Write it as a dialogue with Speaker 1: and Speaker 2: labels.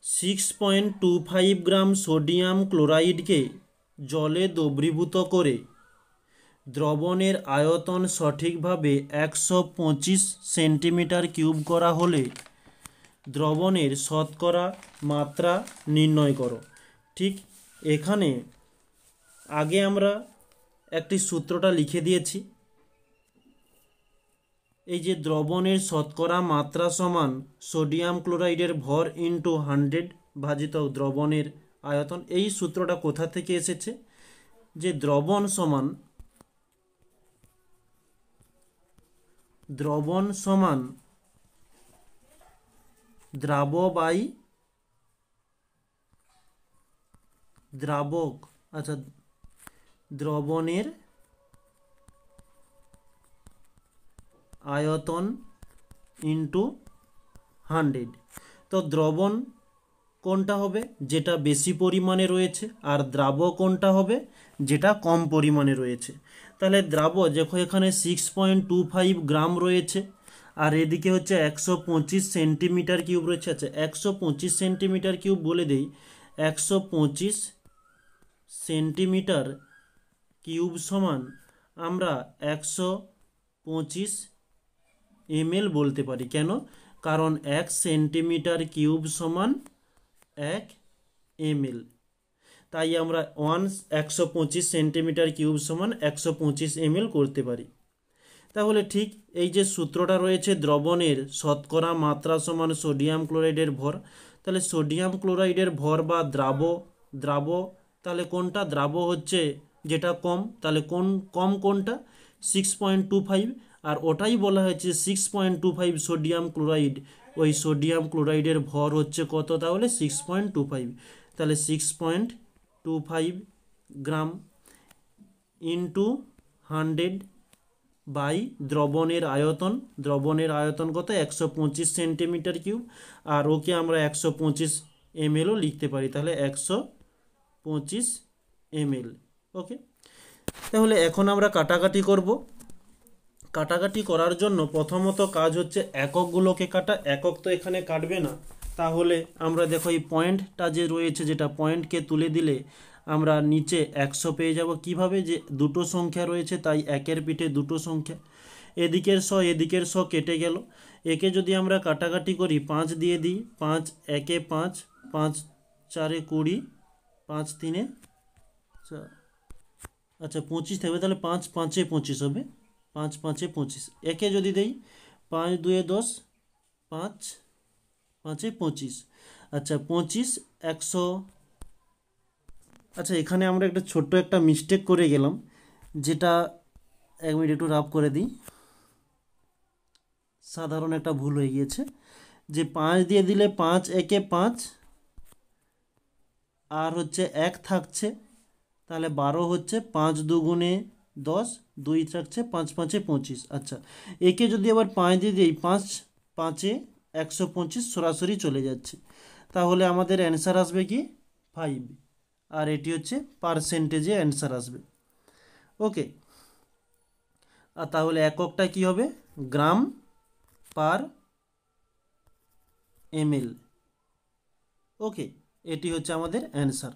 Speaker 1: 6.25 gram sodium ক্লোরাইডকে জলে দ্রবীভূত করে দ্রবণের আয়তন সঠিকভাবে 125 সেন্টিমিটার কিউব করা হলে দ্রবণের শতকরা মাত্রা নির্ণয় করো। ঠিক এখানে আগে আমরা একটি সূত্রটা লিখে দিয়েছি, এই যে দ্রবণের শতকরা মাত্রা সমান সোডিয়াম ক্লোরাইডের ভর ইন্টু 100 ভাজিত দ্রবণের আয়তন। এই সূত্রটা কোথা থেকে এসেছে, যে দ্রবণ সমান দ্রাব বাই দ্রাবক, আচ্ছা দ্রবণের আয়তন ইন্টু 100। তো দ্রবণ কোনটা হবে, যেটা বেশি পরিমাণে রয়েছে, আর দ্রাব কোনটা হবে, যেটা কম পরিমাণে রয়েছে। তাহলে দ্রাব দেখো এখানে 6.25 গ্রাম রয়েছে, আর এদিকে হচ্ছে 125 সেন্টিমিটার কিউব রয়েছে। আচ্ছা 125 সেন্টিমিটার কিউব বলে দেই, 125 সেন্টিমিটার কিউব সমান আমরা 125 ml বলতে পারি। কেন, কারণ 1 সেন্টিমিটার কিউব সমান 1 ml, তাই আমরা 125 সেন্টিমিটার কিউব সমান 125 ml করতে পারি। তাহলে ঠিক এই যে সূত্রটা রয়েছে, দ্রবণের শতকরা মাত্রা সমান সোডিয়াম ক্লোরাইডের ভর, তাহলে সোডিয়াম ক্লোরাইডের ভর বা দ্রাব তাহলে কোনটা, দ্রাব হচ্ছে যেটা কম, তাহলে কম কোনটা, 6.25, আর ওটাই বলা হয়েছে 6.25 সোডিয়াম ক্লোরাইড, ওই সোডিয়াম ক্লোরাইডের ভর হচ্ছে কত, তাহলে 6.25, তাহলে 6.25 গ্রাম ইন্টু 100 বাই দ্রবণের আয়তন কত, 125 সেন্টিমিটার কিউব, আর ওকে আমরা 125 mlও লিখতে পারি, তাহলে 125 ml। ওকে, তাহলে এখন আমরা কাটাকাটি করব। কাটাকাটি করার জন্য প্রথমত কাজ হচ্ছে এককগুলোকে কাটা। একক তো এখানে কাটবে না, তাহলে আমরা দেখো এই পয়েন্টটা যে রয়েছে, যেটা পয়েন্টকে তুলে দিলে আমরা নিচে 100 পেয়ে যাব। কিভাবে, যে দুটো সংখ্যা রয়েছে তাই একের পিঠে দুটো সংখ্যা, এদিকের কেটে গেল। একে যদি আমরা কাটাকাটি করি, 5 দিয়ে দিই, 5 একে 5, 5 4 20, 5 3 আচ্ছা 25 থাকবে, তাহলে 5 5 25 হবে, 5 5 25। একে যদি দেই, 5 2 10, 5 5 25, আচ্ছা 25 100। আচ্ছা এখানে আমরা ছোট্ট একটা মিস্টেক করে গেলাম, যেটা 1 মিনিট একটু রাফ করে দিই, সাধারণ একটা ভুল হয়ে গিয়েছে, যে 5 দিয়ে দিলে 5 একে 5, আর হচ্ছে 1 থাকছে, তাহলে 12 হচ্ছে, 5 দুগুণে 10, 2 থাকছে, 5 5 25। আচ্ছা একে যদি আবার 5 দিয়ে দিই, 5 5 125 সরাসরি চলে যাচ্ছে, তাহলে আমাদের অ্যান্সার আসবে কি 5, আর এটি হচ্ছে পার্সেন্টেজে অ্যান্সার আসবে। ওকে, আর তাহলে এককটা কি হবে, গ্রাম পার ml। ওকে, এটি হচ্ছে আমাদের অ্যান্সার।